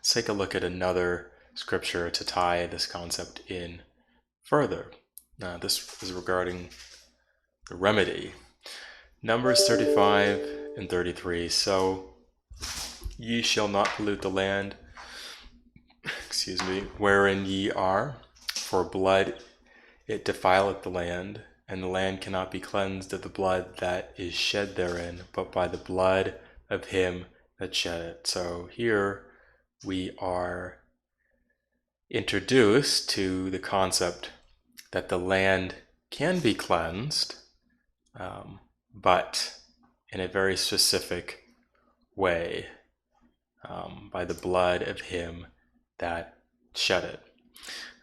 let's take a look at another scripture to tie this concept in further. This is regarding the remedy. Numbers 35 and 33. So, ye shall not pollute the land, wherein ye are, for blood it defileth the land, and the land cannot be cleansed of the blood that is shed therein, but by the blood of him that shed it. So here we are introduced to the concept that the land can be cleansed, but in a very specific way, by the blood of him that shed it.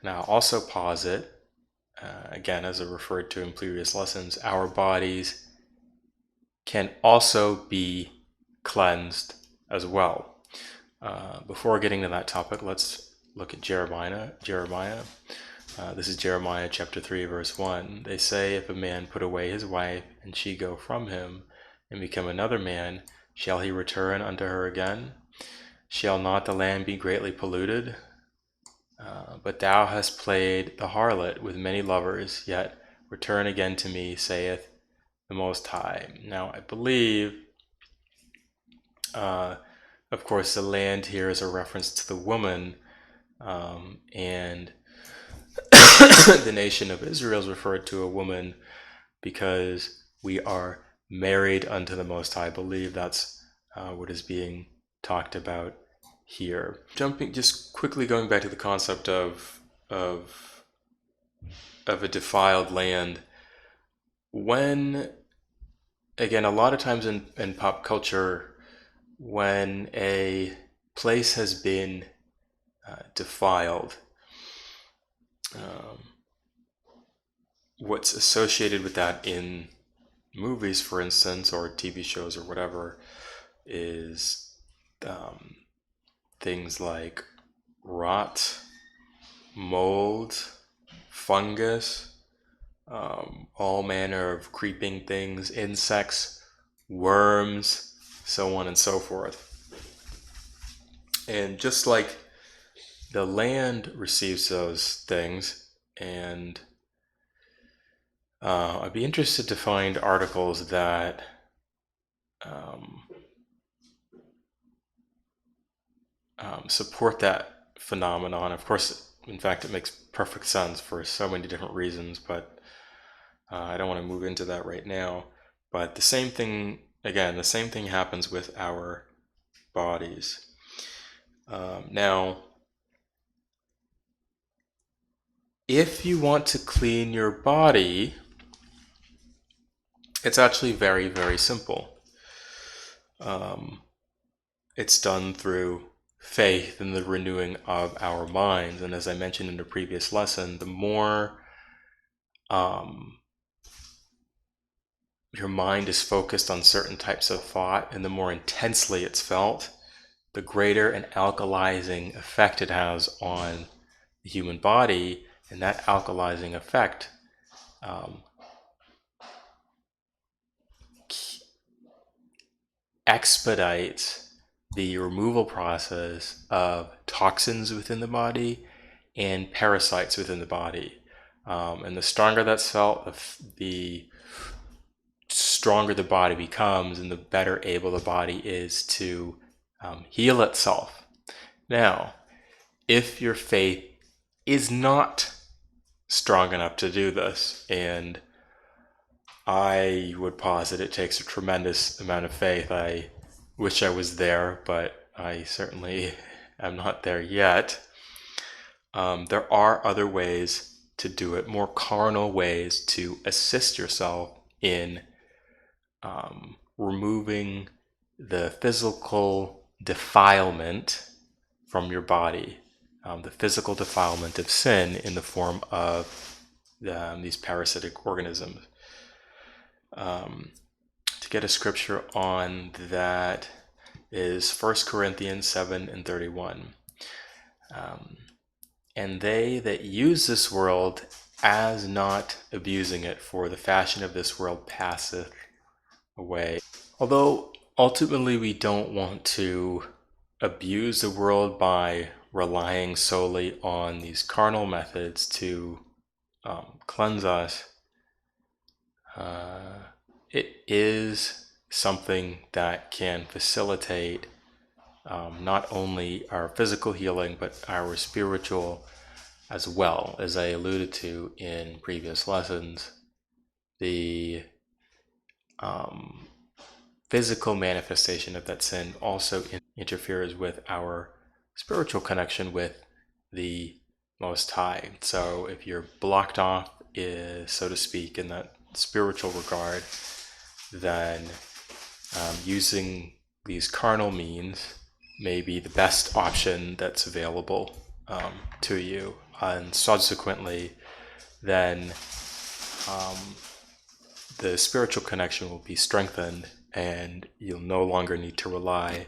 Now, also posit, again, as I referred to in previous lessons, our bodies can also be cleansed as well. Before getting to that topic, let's look at Jeremiah. This is Jeremiah chapter 3, verse 1. They say, if a man put away his wife, and she go from him, and become another man, shall he return unto her again? Shall not the land be greatly polluted? But thou hast played the harlot with many lovers, yet return again to me, saith the Most High. Now, I believe, of course, the land here is a reference to the woman, and the nation of Israel is referred to a woman because we are married unto the Most High. I believe that's what is being talked about here. Just quickly going back to the concept of a defiled land. When, again, a lot of times in pop culture, when a place has been defiled, what's associated with that in movies, for instance, or TV shows or whatever, is things like rot, mold, fungus, all manner of creeping things, insects, worms, so on and so forth. And just like the land receives those things, and I'd be interested to find articles that support that phenomenon. Of course, in fact, it makes perfect sense for so many different reasons, but I don't want to move into that right now. But the same thing, again, the same thing happens with our bodies. Now, if you want to clean your body, it's actually very, very simple. It's done through faith and the renewing of our minds. And as I mentioned in the previous lesson, the more your mind is focused on certain types of thought and the more intensely it's felt, the greater an alkalizing effect it has on the human body. And that alkalizing effect expedites the removal process of toxins within the body and parasites within the body. And the stronger that's felt, the stronger the body becomes, and the better able the body is to heal itself. Now, if your faith is not strong enough to do this, and I would posit it takes a tremendous amount of faith. I wish I was there, but I certainly am not there yet. There are other ways to do it, more carnal ways to assist yourself in removing the physical defilement from your body, the physical defilement of sin in the form of these parasitic organisms. To get a scripture on that is 1 Corinthians 7 and 31. And they that use this world as not abusing it, for the fashion of this world passeth away. Although ultimately we don't want to abuse the world by relying solely on these carnal methods to cleanse us, it is something that can facilitate not only our physical healing but our spiritual as well. As I alluded to in previous lessons, the physical manifestation of that sin also interferes with our spiritual connection with the Most High. So if you're blocked off, so to speak, in that spiritual regard, then using these carnal means may be the best option that's available to you. And subsequently, then the spiritual connection will be strengthened, and you'll no longer need to rely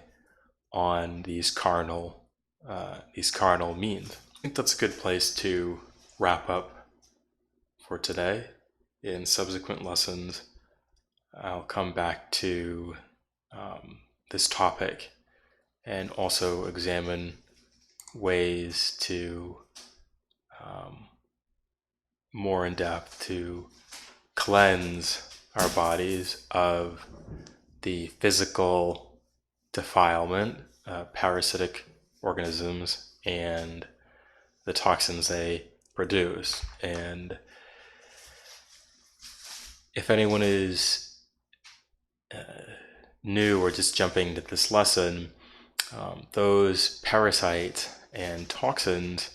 on these carnal means. I think that's a good place to wrap up for today. In subsequent lessons, I'll come back to this topic and also examine ways to more in depth to cleanse our bodies of the physical defilement, parasitic organisms, and the toxins they produce. And if anyone is new or just jumping into this lesson, those parasites and toxins,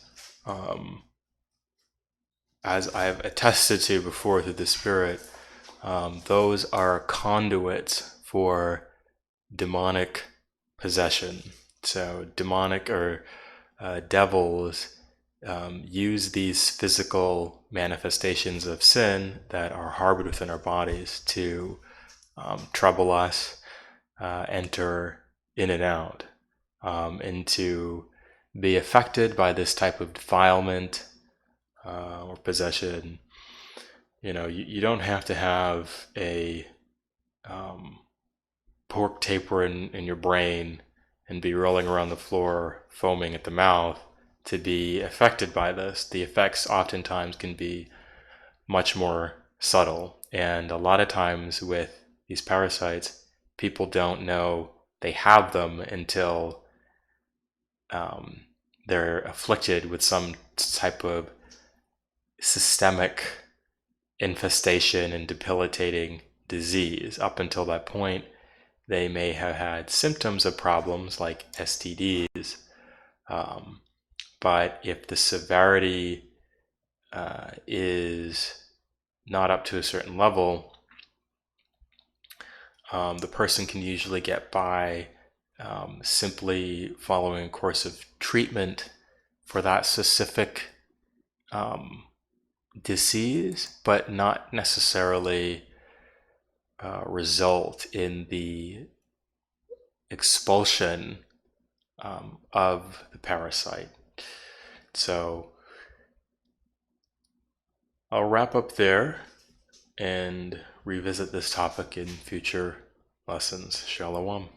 as I've attested to before through the Spirit, those are conduits for demonic possession. So demonic or devils use these physical manifestations of sin that are harbored within our bodies to trouble us, enter in and out, and to be affected by this type of defilement or possession. You don't have to have a pork taper in your brain and be rolling around the floor foaming at the mouth to be affected by this. The effects oftentimes can be much more subtle, and a lot of times with these parasites, people don't know they have them until they're afflicted with some type of systemic infestation and debilitating disease. Up until that point, they may have had symptoms of problems like STDs, but if the severity is not up to a certain level, the person can usually get by simply following a course of treatment for that specific disease, but not necessarily result in the expulsion of the parasite. So I'll wrap up there and revisit this topic in future lessons. Shalom.